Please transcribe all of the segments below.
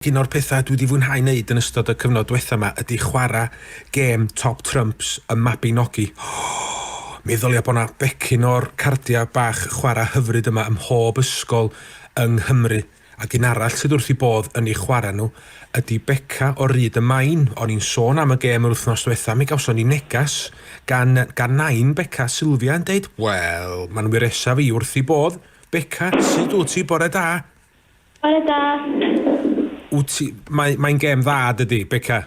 Un o'r pethau dwi wedi fwynhau wneud yn ystod y cyfnod diwetha yma ydy chwarae gêm Top Trumps y Mabinogi. Mi ddylia bod 'na becyn o'r cardiau bach chwarae hyfryd yma ym mhob ysgol yng Nghymru. Ac un arall sydd wrth I bodd yn ei chwarae nhw ydy Beca o Rydymain. O'n i'n sôn am y gêm yr wythnos diwetha, mi gawson ni negas gan nain Beca Sylvia yn deud, wel, ma'n wiresa fi wrth I bodd. Beca, sut wyt ti bore da? Bore da. Mae'n gêm dda, dydi, Beca?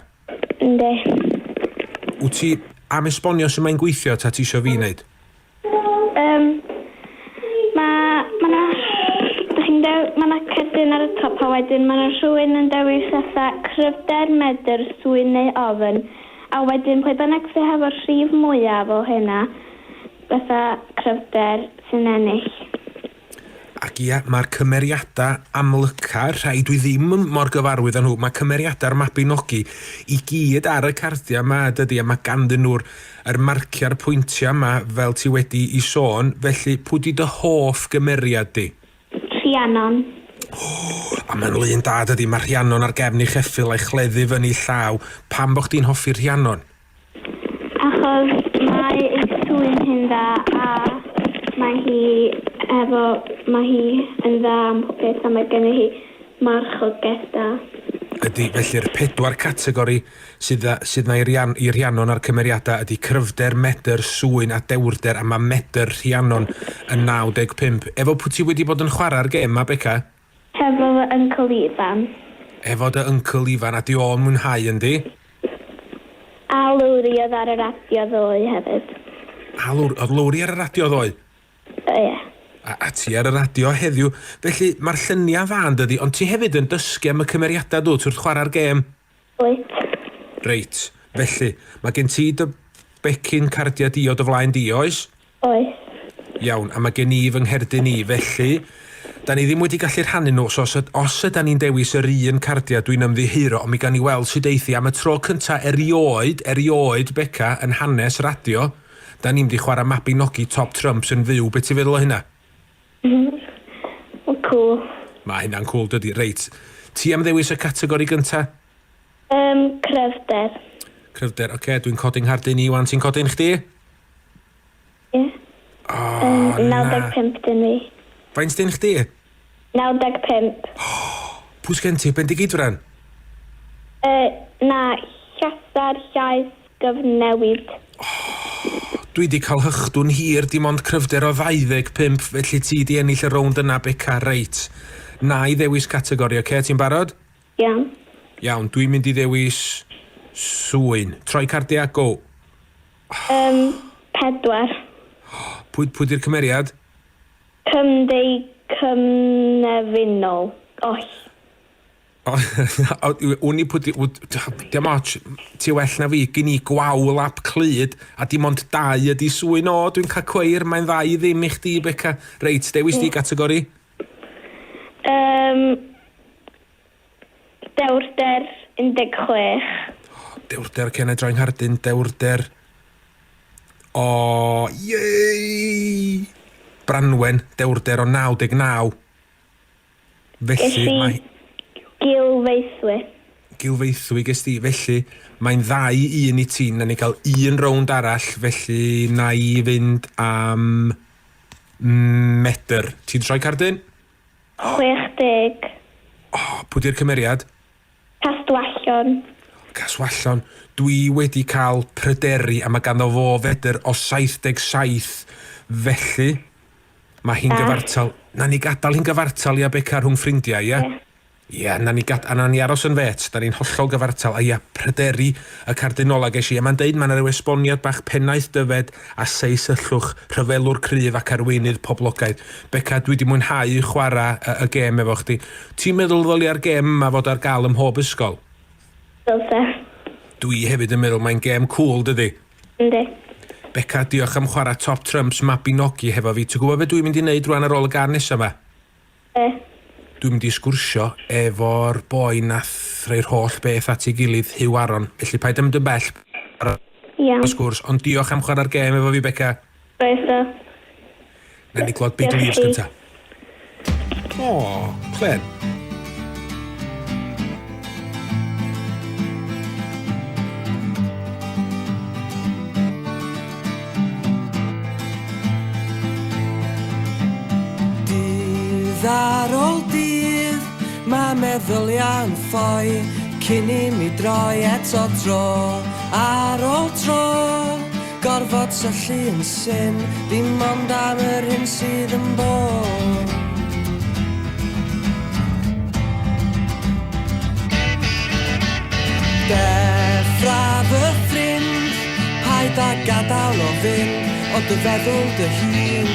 Ynddi. Wyt ti am esbonio sut mae'n gweithio ta ti isio fi wneud? Mae cerdyn ar y top a wedyn mae rhywun yn dewis fatha cryfder, medr, swyn neu ofn. A wedyn pwy bynnag sydd hefo'r rhif mwyaf o hynna, fatha cryfder sy'n ennill. Ac ia, mae'r cymeriadau amlyca, rhai dwi ddim mor gyfarwydd â nhw, mae cymeriadau'r Mabinogi I gyd ar y cardiau yma, dydy, a mae ganddyn nhw'r marcia'r pwyntiau yma fel ti wedi I sôn, felly pwy di dy hoff gymeriad di? Rhiannon. A mae'n lun da, dydy, mae Rhiannon ar gefn I cheffyl a'i chleddu fyny llaw. Pam bo chdi'n hoffi Rhiannon? Achos mae ei swyn hyn dda a mae hi yn dda am pob peth a mae gen hi marchogaeth da. Ydy, felly'r 4 categori sydd na I Rhiannon ar cymeriadau ydy cryfder, medr, swyn a dewrder, a mae medr Rhiannon yn 95. Efo pwy ti wedi bod yn chwarae'r gêm ma, Beca? Hefo fy uncle ifan. Efo dy uncle ifan, a di o'n mwynhau yndi? A Lowri oedd ar y radio ddoe hefyd. Oedd Lowri ar y radio ddoe? Ie. A ti ar y radio heddiw. Felly mae'r lluniau dda yn dydi, ond ti hefyd yn dysgu am y cymeriadau dwi wrth chwarae'r gêm? Wyt. Reit, felly, mae gen ti dy becyn cardiau di o dy flaen di, oes? Oes. Iawn, a mae gen I fy ngherdyn I, felly, da ni ddim wedi gallu rhannu nhw, so os ydyn ni'n dewis yr un cardiau dwi'n ymddihiro, ond mi gan I weld sydd eithi am y tro cyntaf erioed Beca yn hanes radio, da ni'n mynd I chwarae Mabinogi Top Trumps yn fyw, beth ti feddwl o hynna? Cool. Mae hynna'n cool, dydi. Reit, ti am ddewis y categori gynta? Cryfder. Cryfder, oce, dwi'n codi'n nghardyn I wan, ti'n codi'n chdi? Ie. 95 dyn ni. Faint dyn chdi? 95. Pws gen ti, bendigidfran? Na, llasar llaeth gyfnewid. Dwi di cael hychdwn hir dim ond cryfder o 25, felly ti di ennill y rownd yna, Beca, reit. Na I ddewis categori, oce, ti'n barod? Iawn. Iawn, dwi'n mynd I ddewis swyn. Troi cardiau, go. 4. Pwy di'r cymeriad? Cymnefinol. Oll. Wn I pwyd... Dim ots, ti well na fi, gyn I gwawl ap clud, a dim ond 2 ydi swyn. O, dwi'n cael cweir, mae'n dda I ddim I chdi, Beca. Reit, dewis di categori? Dewrder 16. Dewrder, cena droi'n hardyn, dewrder. O, iei! Branwen, dewrder o 99. Felly, mae... Gilfeithwy. Gilfeithwy ges ti, felly mae'n 2-1 I ti, na ni cael 1 rownd arall, felly na I fynd am medr. Ti'n troi cardyn? 60. Pwy di'r cymeriad? Castwallon. Caswallon. Dwi wedi cael pryderu a mae ganddo fo fedr o 77, felly mae hi'n gyfartal. Na ni gadael hi'n gyfartal, ia, Beca, rhwng ffrindiau, ia? Ia, na ni aros yn fet, da ni'n hollol gyfartal, a ia, pryderu y cardyn ola ges I, a mae'n deud mae'n rhyw esboniad bach pennaeth dyfed a seis yllwch, rhyfelwr cryf ac arwynydd poblogaidd. Beca, dwi wedi mwynhau chwarae y gêm efo chdi. Ti'n meddwl ddolia'r gêm yma fod ar gael ym mhob ysgol? Dylse. Dwi hefyd yn meddwl mae'n gêm cool, dydi? Ynddi. Beca, diolch am chwarae Top Trumps Mabinogi hefo fi. Ti'n gwybod beth dwi'n mynd I wneud rwan ar ôl y gan nesaf yma? Dwi'n mynd I sgwrsio efo'r boi nath rhai'r holl beth at ei gilydd, Huw Aaron. Felly paid am dy bell Iawn. sgwrs, ond diolch am chwarae'r gêm efo fi, Beca. Croeso. Na ni glod big leaves gynta. O, Clen. Dydd ar ôl dydd, mae meddyliau'n ffoi, cyn I mi droi eto dro. Ar ôl tro, gorfod syllu yn syn, dim ond am yr hyn sydd yn bod. Deffra fy ffrind, paid a gadael o fynd, o dy feddwl dy hun.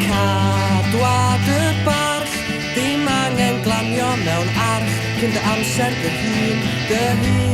Cadwa dy barch, dim angen glanio mewn arch, cyn dy amser dy hun, dy hun.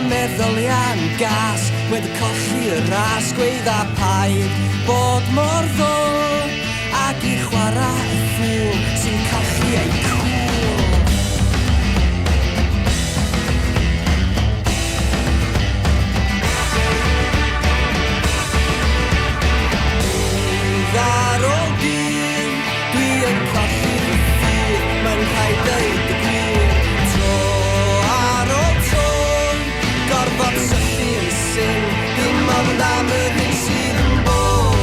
Meddyliau'n gas, wedi colli y ras, gweidda paid bod mor ddwl, ac I chwarae y ffwl sy'n colli ei cwl. Dydd ar ôl dydd, dwi yn colli fy ffyr, mae'n rhaid dweud y gwir. Tro ar ôl tro, gorfod syllu yn syn, dim ond am yr hyn sydd yn bod.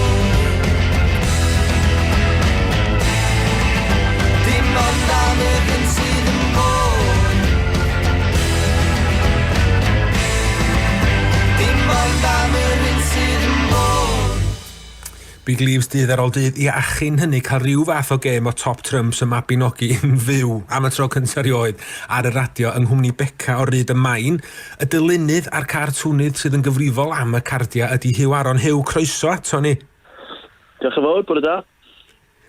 Dim ond am yr hyn sydd yn bod. Dim ond am yr hyn sydd yn bod. Big Leaves dydd ar ôl dydd I achyn hynny cael rhyw fath o gêm o top trumps y Mabinogi yn fyw am y tro cyntaf erioed ar y radio yng nghwmni Beca o Rydymain. Y dilynydd a'r cartoonist sydd yn gyfrifol am y cardiau ydy Huw Aaron. Huw, croeso ato ni. Diolch yn fawr, bore da.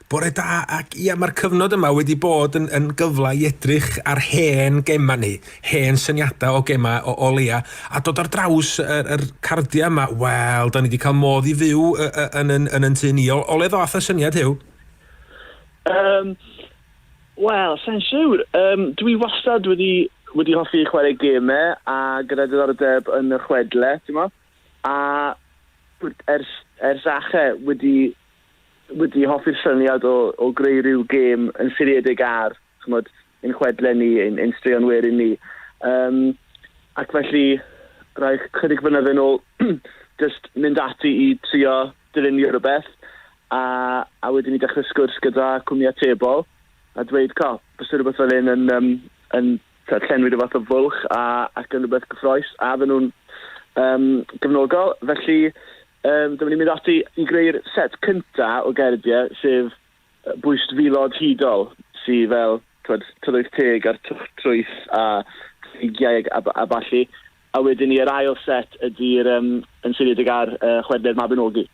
Bore da, ac ia, mae'r cyfnod yma wedi bod yn gyfle I edrych ar hen gema ni, hen syniadau o gema o leia, a dod ar draws yr cardiau yma, wel, da ni wedi cael modd I fyw yn yn tu ni. O le ddoth y syniad, Huw? Wel, sa'n siŵr. Dwi wastad wedi hoffi chwarae gemau a gyda diddordeb yn y chwedlau, ti'n mo? A ers ache wedi hoffi'r syniad o greu rhyw gêm yn seiliedig ar, chymod, ein chwedlau ni, ein straeon werin ni. Ac felly, rai chydig flynedd yn ôl, just mynd ati I trio dilynio rhywbeth, a wedyn I dechrau sgwrs gyda cwmni Atebol, a dweud, bys rhywbeth fel un yn llenwi rhywbeth o fwlch ac yn rhywbeth gyffroes, a fy nhw'n gefnogol. Felly, dyma ni'n mynd ati I greu'r set cynta o gardiau, sef Bwystfilod Hudol, sydd fel tylwyth teg a'r trwyth a giau a balli. A wedyn ni'r ail set ydy'r yn seiliedig ar chwedlau Mabinogi.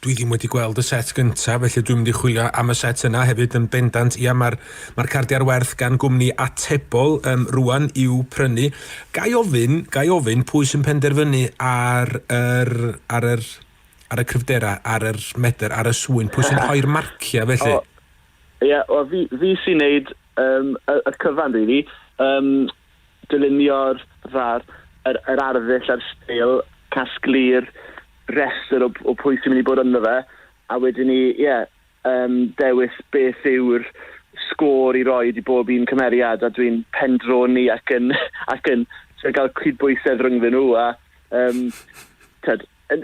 Dwi ddim wedi gweld y set gyntaf, felly dwi'n mynd I chwilio am y set yna hefyd yn bendant. Ia, mae'r cardiau'r werth gan gwmni Atebol rwan i'w prynu. Gai ofyn pwy sy'n penderfynu ar y cryfdera, ar yr medr, ar y swyn, pwy sy'n rhoi'r marcia felly? Ie, fi sy'n neud y cyfan rili, dylunio'r yr arddull a'r stil, casglu'r rester o pwy sy'n mynd I bod yno fe, a wedyn ni, dewis beth yw'r sgôr I roed I bob un cymeriad, a dwi'n pendroni ac yn cael cydbwysedd rhyngddyn nhw, a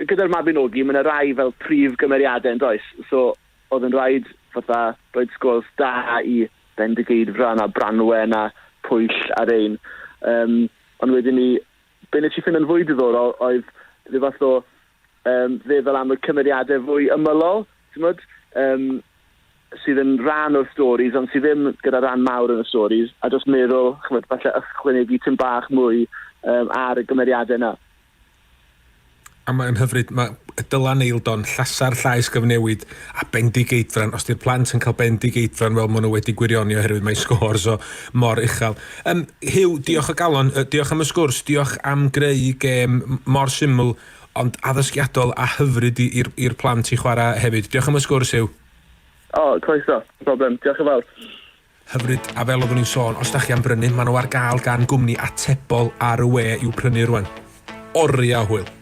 gyda'r Mabinogi, mae'n rai fel prif gymeriadau yn does, so oedd yn rhaid fatha roed sgwrs da I Bendigeidfran a Branwen a Pwyll ar ein. Ond wedyn ni, be nes I ffyn yn fwy diddorol oedd fath o feddwl am y cymeriadau fwy ymylol, sydd yn rhan o'r stories, ond sydd ddim gyda rhan mawr yn y stories, a just meddwl, falle ychwanegu tym bach mwy ar y gymeriadau yna. A mae'n hyfryd, mae Dylan Eildon, llasar llais gyfnewid a bendigeidfran. Os di'r plant yn cael bendigeidfran, wel, maen nhw wedi gwirioni oherwydd mae scores o mor uchel. Huw, diolch o galon, diolch am y sgwrs, diolch am greu gêm mor syml, ond addysgiadol a hyfryd i'r plant i chwarae hefyd. Diolch am y sgwrs, Huw. Croeso, problem, diolch yn fawr. Hyfryd, a fel oeddwn ni'n sôn, os da chi am brynu, maen nhw ar gael gan gwmni Atebol ar y we i'w prynu rwan. Oriau hwyl.